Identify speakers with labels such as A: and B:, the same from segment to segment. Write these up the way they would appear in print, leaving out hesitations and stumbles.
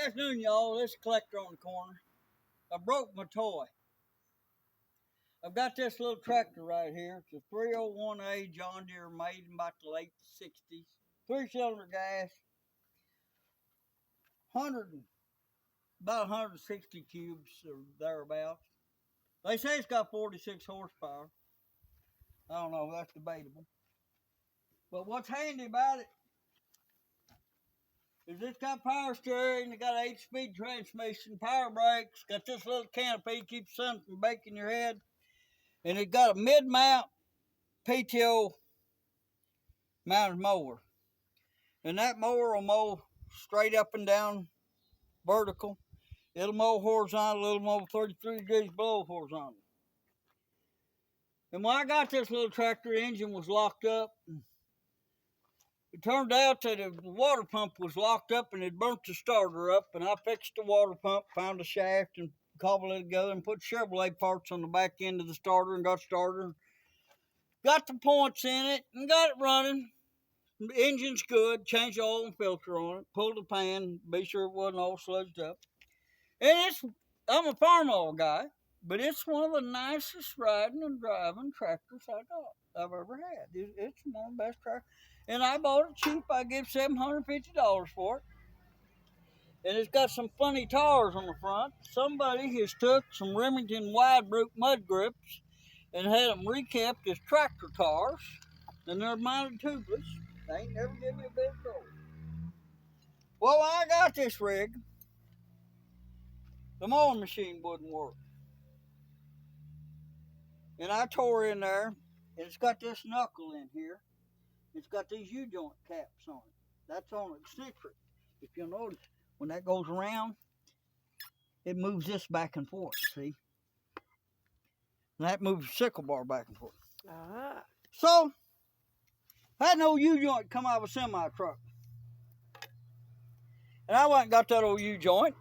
A: Afternoon, y'all. This collector on the corner. I broke my toy. I've got this little tractor right here. It's a 301 A John Deere made in about the late 60s. 3-cylinder gas. 160 cubes or thereabouts. They say it's got 46 horsepower. I don't know, that's debatable. But what's handy about it is it's got power steering, it got an 8-speed transmission, power brakes, got this little canopy, keeps the sun from baking your head, and it got a mid-mount PTO mounted mower. And that mower will mow straight up and down vertical. It'll mow horizontal, it'll mow 33 degrees below horizontal. And when I got this little tractor, the engine was locked up. It turned out that the water pump was locked up and it burnt the starter up, and I fixed the water pump, found a shaft and cobbled it together and put Chevrolet parts on the back end of the starter and got started. Got the points in it and got it running. The engine's good, changed the oil and filter on it, pulled the pan, be sure it wasn't all sludged up. And I'm a Farmalls guy, but it's one of the nicest riding and driving tractors I've ever had. It's one of the best tractors. And I bought it cheap. I give $750 for it. And it's got some funny tires on the front. Somebody has took some Remington wide brook mud grips and had them recapped as tractor tires. And they're mounted tubeless. They ain't never give me a bit of trouble. Well, when I got this rig, the mowing machine wouldn't work. And I tore in there, and it's got this knuckle in here. It's got these U-joint caps on it. That's on eccentric. If you'll notice, when that goes around, it moves this back and forth, see? And that moves the sickle bar back and forth. Ah. So, I had an old U-joint come out of a semi-truck. And I went and got that old U-joint.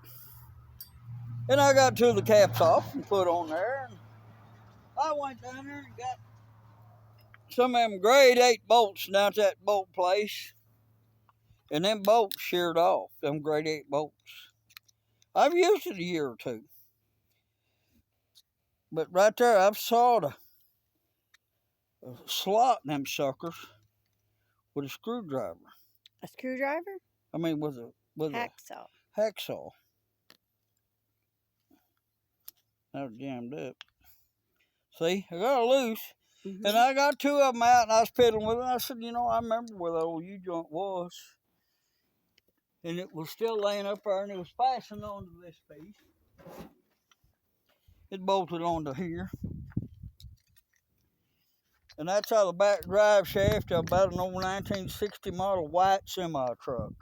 A: And I got 2 of the caps off and put on there. And I went down there and got some of them grade 8 bolts down at that bolt place. And them bolts sheared off, them grade 8 bolts. I've used it a year or 2. But right there, I've sawed a slot in them suckers with a screwdriver.
B: A screwdriver?
A: I mean, with a
B: hacksaw.
A: Hacksaw. That was jammed up. See, I got it loose. Mm-hmm. And I got 2 of them out, and I was fiddling with it. And I said, you know, I remember where that old U-joint was. And it was still laying up there, and it was fastened onto this piece. It bolted onto here. And that's how the back drive shaft of about an old 1960 model white semi-truck.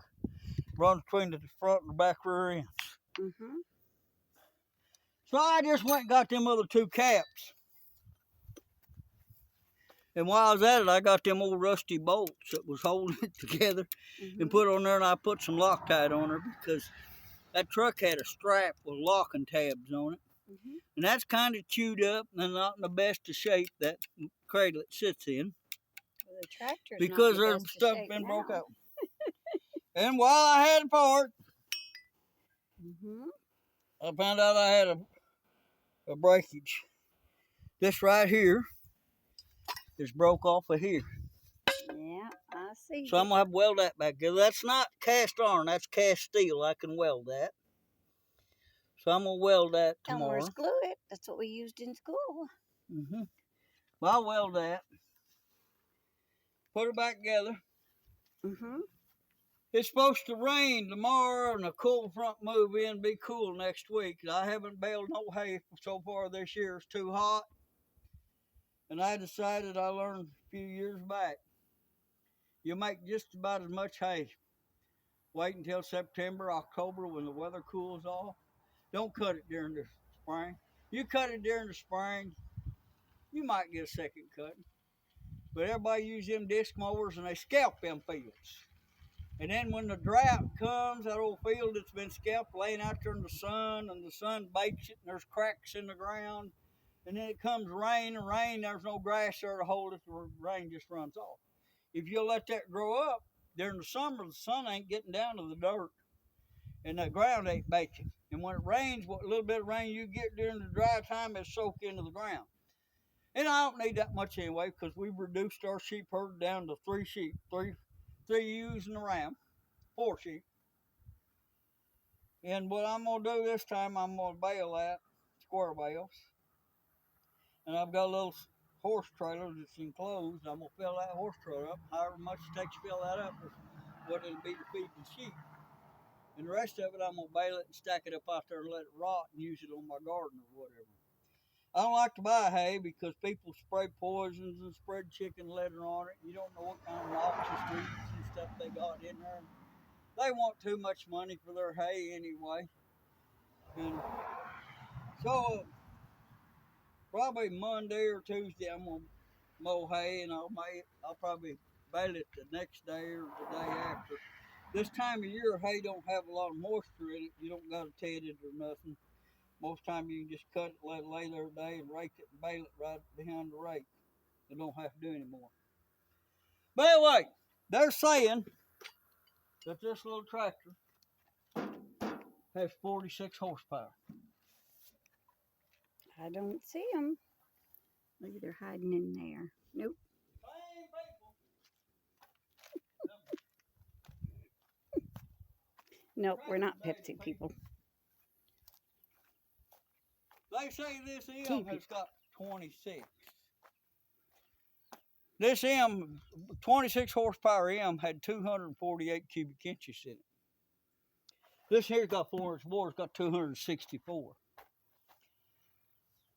A: Runs between the front and the back rear ends. Mm-hmm. So I just went and got them other 2 caps. And while I was at it, I got them old rusty bolts that was holding it together and put on there, and I put some Loctite on her because that truck had a strap with locking tabs on it. And that's kind of chewed up and not in the best of shape, that cradle it sits in.
B: Well, the tractor's
A: because
B: not
A: there's stuff been broke out. And while I had it part, I found out I had a breakage. This right here is broke off of here.
B: Yeah, I see.
A: So I'm going to have to weld that back together. That's not cast iron, that's cast steel. I can weld that. So I'm going to weld that tomorrow.
B: Elmer's glue it. That's what we used in school.
A: Well, I'll weld that. Put it back together. It's supposed to rain tomorrow and a cool front move in, be cool next week. I haven't baled no hay so far this year. It's too hot. And I decided, I learned a few years back, you make just about as much hay. Wait until September, October when the weather cools off. Don't cut it during the spring. You cut it during the spring, you might get a second cutting. But everybody uses them disc mowers and they scalp them fields. And then when the drought comes, that old field that's been scalped laying out there in the sun, and the sun bakes it and there's cracks in the ground. And then it comes rain, there's no grass there to hold it, the rain just runs off. If you let that grow up, during the summer, the sun ain't getting down to the dirt. and the ground ain't baking. And when it rains, what little bit of rain you get during the dry time is soaked into the ground. And I don't need that much anyway, because we've reduced our sheep herd down to 3 sheep, three ewes and a ram, 4 sheep. And what I'm gonna do this time, I'm gonna bale that, square bales. And I've got a little horse trailer that's enclosed. I'm gonna fill that horse trailer up. However much it takes to fill that up is what it'll be to feed the sheep. And the rest of it, I'm gonna bale it and stack it up out there and let it rot and use it on my garden or whatever. I don't like to buy hay because people spray poisons and spread chicken litter on it. You don't know what kind of noxious weeds and stuff they got in there. They want too much money for their hay anyway. And so probably Monday or Tuesday I'm gonna mow hay, and I'll probably bale it the next day or the day after. This time of year, hay don't have a lot of moisture in it. You don't got to ted it or nothing. Most time you can just cut it, let it lay there a day, and rake it and bale it right behind the rake. You don't have to do anymore. But anyway, they're saying that this little tractor has 46 horsepower.
B: I don't see them. Maybe they're hiding in there. Nope. Nope, we're not Pepsi people.
A: They say this M has got 26. This 26 horsepower M had 248 cubic inches in it. This here's got 4 inch more, it's got 264.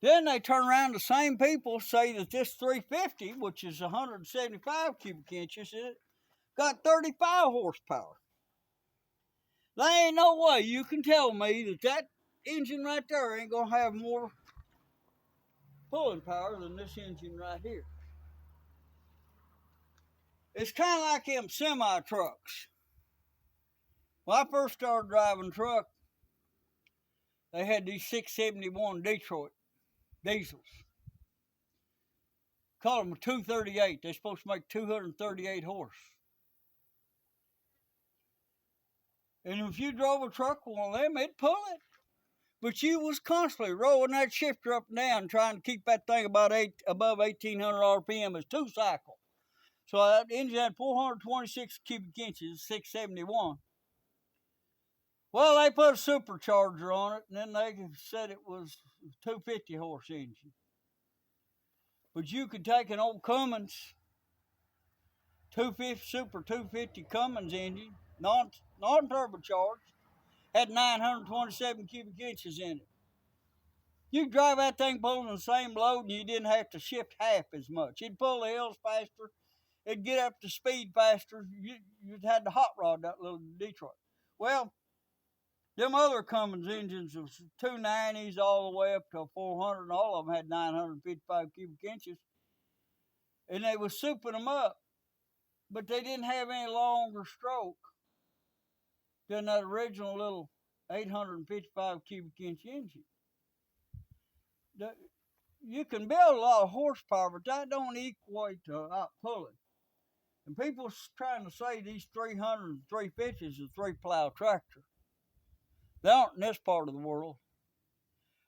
A: Then they turn around, the same people say that this 350, which is 175 cubic inches, it got 35 horsepower. There ain't no way you can tell me that engine right there ain't gonna have more pulling power than this engine right here. It's kind of like them semi-trucks. When I first started driving truck, they had these 671 Detroit diesels. Call them a 238. They're supposed to make 238 horse. And if you drove a truck with one of them, it'd pull it. But you was constantly rolling that shifter up and down, trying to keep that thing above 1,800 RPM as 2-cycle. So that engine had 426 cubic inches, 671. Well, they put a supercharger on it, and then they said it was a 250 horse engine. But you could take an old Cummins 250 Super 250 Cummins engine, non-turbocharged, had 927 cubic inches in it. You could drive that thing pulling the same load, and you didn't have to shift half as much. It'd pull the hills faster. It'd get up to speed faster. You'd had to hot rod that little Detroit. Well, them other Cummins engines was 290s all the way up to 400, and all of them had 955 cubic inches. And they was souping them up, but they didn't have any longer stroke than that original little 855 cubic inch engine. You can build a lot of horsepower, but that don't equate to out pulling. And people trying to say these 300 and 350s is a 3-plow tractor. They aren't in this part of the world.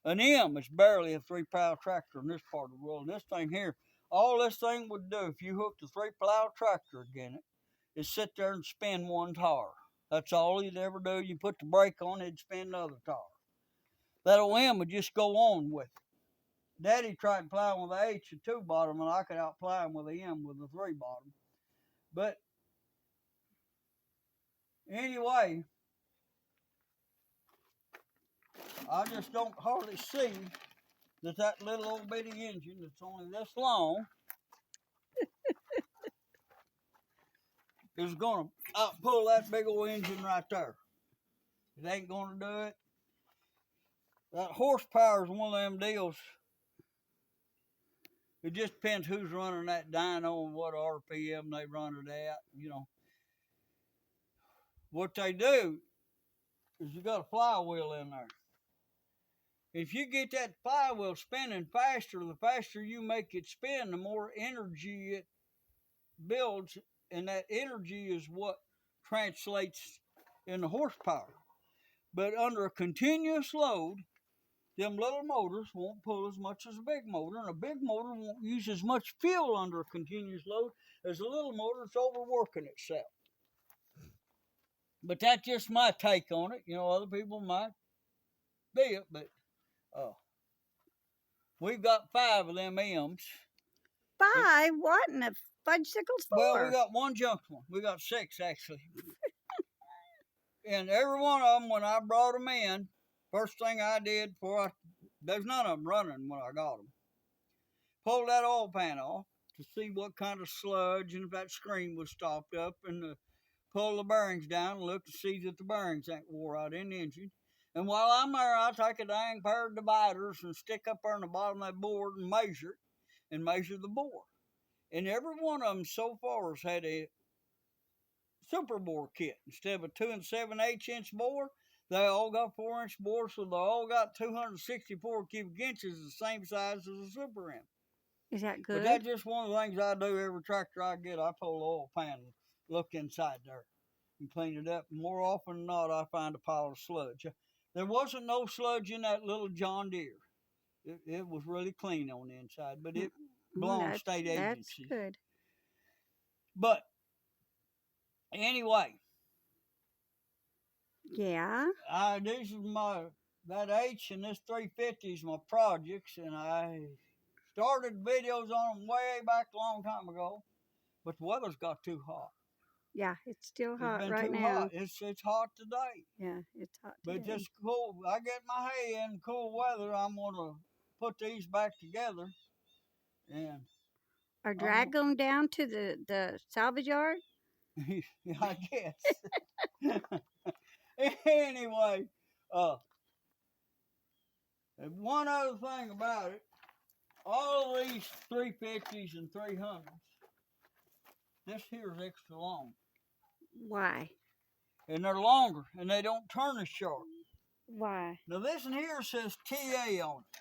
A: An M is barely a 3-plow tractor in this part of the world. And this thing here, all this thing would do if you hooked a 3-plow tractor again it, is sit there and spin one tire. That's all he'd ever do. You put the brake on, it'd spin the other tire. That old M would just go on with it. Daddy tried plowing with a H and 2 bottom, and I could outplow him with a M with a 3 bottom. But anyway, I just don't hardly see that little old bitty engine that's only this long is going to outpull that big old engine right there. It ain't going to do it. That horsepower is one of them deals. It just depends who's running that dyno and what RPM they run it at. You know, what they do is you got a flywheel in there. If you get that flywheel spinning faster, the faster you make it spin, the more energy it builds, and that energy is what translates into horsepower. But under a continuous load, them little motors won't pull as much as a big motor, and a big motor won't use as much fuel under a continuous load as a little motor that's overworking itself. But that's just my take on it. Other people might be it, but we've got 5 of them M's.
B: 5? What in the fudgesicle's for?
A: Well, we got one junk one. We got 6, actually. And every one of them, when I brought them in, first thing I did there's none of them running when I got them. Pulled that oil pan off to see what kind of sludge and if that screen was stopped up, and pull the bearings down and look to see that the bearings ain't wore out in the engine. And while I'm there, I take a dang pair of dividers and stick up there on the bottom of that board and measure the bore. And every one of them so far has had a super bore kit. Instead of a 2 7/8 inch bore, they all got 4-inch bores, so they all got 264 cubic inches, the same size as a super M.
B: Is that good?
A: But that's just one of the things I do every tractor I get. I pull the oil pan and look inside there and clean it up. More often than not, I find a pile of sludge. There wasn't no sludge in that little John Deere. It was really clean on the inside, but it belonged to state agencies.
B: That's good.
A: But anyway.
B: Yeah.
A: This is that H and this 350 is my projects, and I started videos on them way back a long time ago, but the weather's got too hot.
B: Yeah, it's still hot
A: It's been
B: right
A: too
B: now.
A: Hot. It's hot today.
B: Yeah, it's hot today.
A: But just cool. I get my hay in cool weather. I'm gonna put these back together, and
B: or drag them down to the salvage yard.
A: Yeah, I guess. Anyway, one other thing about it, all of these 350s and 300s, this here is extra long.
B: Why?
A: And they're longer, and they don't turn as sharp.
B: Why?
A: Now this one here says TA on it.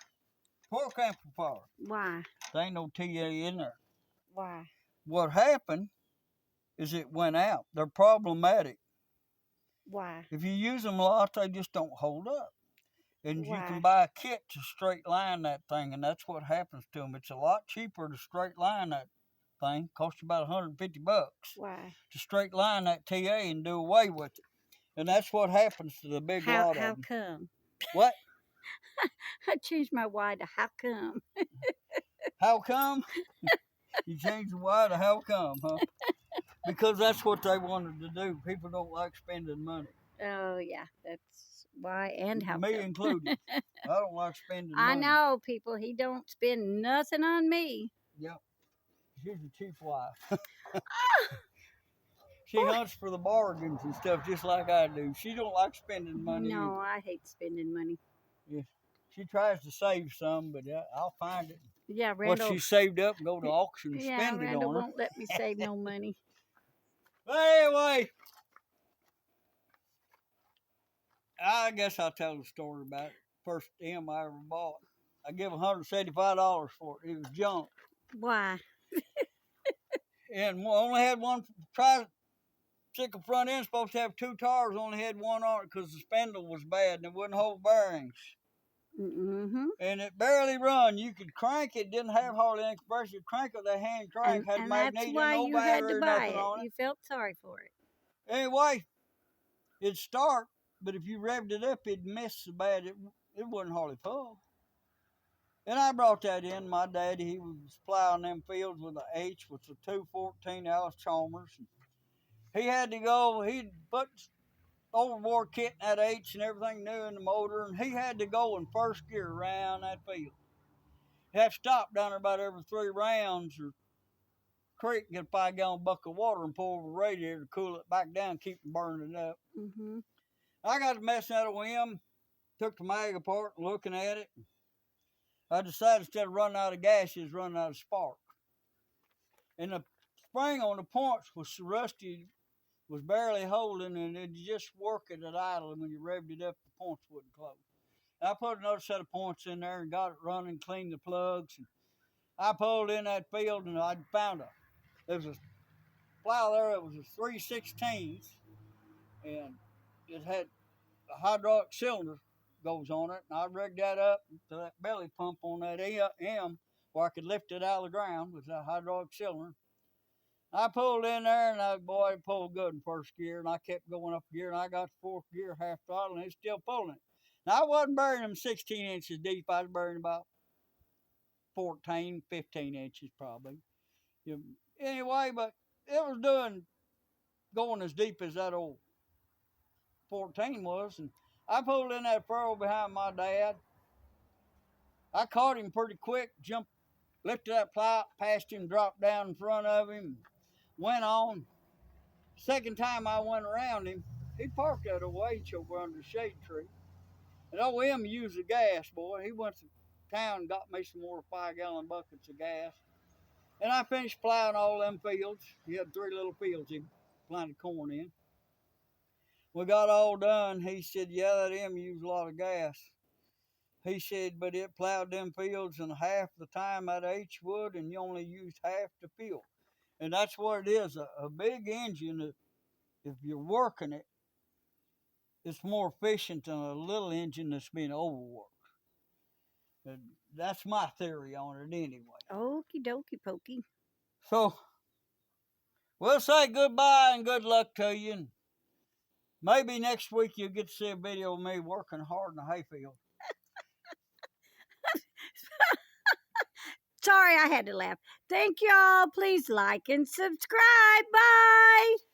A: Torque amplifier.
B: Why?
A: There ain't no TA in there.
B: Why?
A: What happened is it went out. They're problematic.
B: Why?
A: If you use them a lot, they just don't hold up. And
B: Why?
A: you can buy a kit to straight line that thing, and that's what happens to them. It's a lot cheaper to straight line that thing. Costs you about $150.
B: Why?
A: To straight line that TA and do away with it. And that's what happens to the big lot of them.
B: How come?
A: What?
B: I changed my why to how come.
A: How come? You changed the why to how come, huh? Because that's what they wanted to do. People don't like spending money.
B: Oh, yeah. That's why and how
A: Me
B: come.
A: included. I don't like spending money.
B: I know, people. He don't spend nothing on me.
A: Yep. She's a cheap wife. She hunts for the bargains and stuff just like I do. She don't like spending money.
B: No, I hate spending money.
A: Yeah. She tries to save some, but I'll find it.
B: Yeah, Randall.
A: What she saved up and go to auction and spend it
B: Randall
A: on her.
B: won't let me save no money.
A: But anyway, I guess I'll tell the story about it. First M I ever bought. I give $175 for it. It was junk.
B: Why?
A: And only had one tricycle front end, supposed to have 2 tires, only had one on it because the spindle was bad and it wouldn't hold bearings.
B: Mm-hmm.
A: And it barely run. You could crank it, didn't have hardly any compression. You crank it, that hand crank had magnesia, no battery or nothing on it.
B: You felt sorry for it.
A: Anyway, it'd start, but if you revved it up, it'd miss so bad it wouldn't hardly pull. And I brought that in. My daddy, he was plowing them fields with an H with the 214 Alice Chalmers. He had to go, he'd put overboard kit in that H and everything new in the motor, and he had to go in first gear around that field. He'd have to stop down there about every 3 rounds or creek, get a 5-gallon bucket of water and pour over the radiator to cool it back down, keep from burning it up.
B: Mm-hmm.
A: I got to messing out of him, took the mag apart and looking at it. I decided instead of running out of gas, it was running out of spark. And the spring on the points was so rusty, was barely holding, and it just worked at idle. And when you revved it up, the points wouldn't close. And I put another set of points in there and got it running, cleaned the plugs. And I pulled in that field, and I found there was a plow there. It was a 3/16, and it had hydraulic cylinder goes on it, and I rigged that up to that belly pump on that M where I could lift it out of the ground with that hydraulic cylinder. I pulled in there, and boy, it pulled good in first gear, and I kept going up gear, and I got the fourth gear half throttle, and it's still pulling it. Now, I wasn't burying them 16 inches deep. I was burying about 14, 15 inches probably. Anyway, but it was going as deep as that old 14 was, and I pulled in that furrow behind my dad. I caught him pretty quick, jumped, lifted that plow, passed him, dropped down in front of him, went on. Second time I went around him, he parked at a wage over under a shade tree. And old M used the gas, boy. He went to town and got me some more 5-gallon buckets of gas. And I finished plowing all them fields. He had 3 little fields he planted corn in. We got all done. He said, yeah, that M used a lot of gas. He said, but it plowed them fields in half the time that H would, and you only used half the fuel. And that's what it is. A big engine, if you're working it, it's more efficient than a little engine that's been overworked. And that's my theory on it anyway.
B: Okie dokie pokey.
A: So we'll say goodbye and good luck to you. And maybe next week you'll get to see a video of me working hard in the hayfield.
B: Sorry, I had to laugh. Thank y'all. Please like and subscribe. Bye.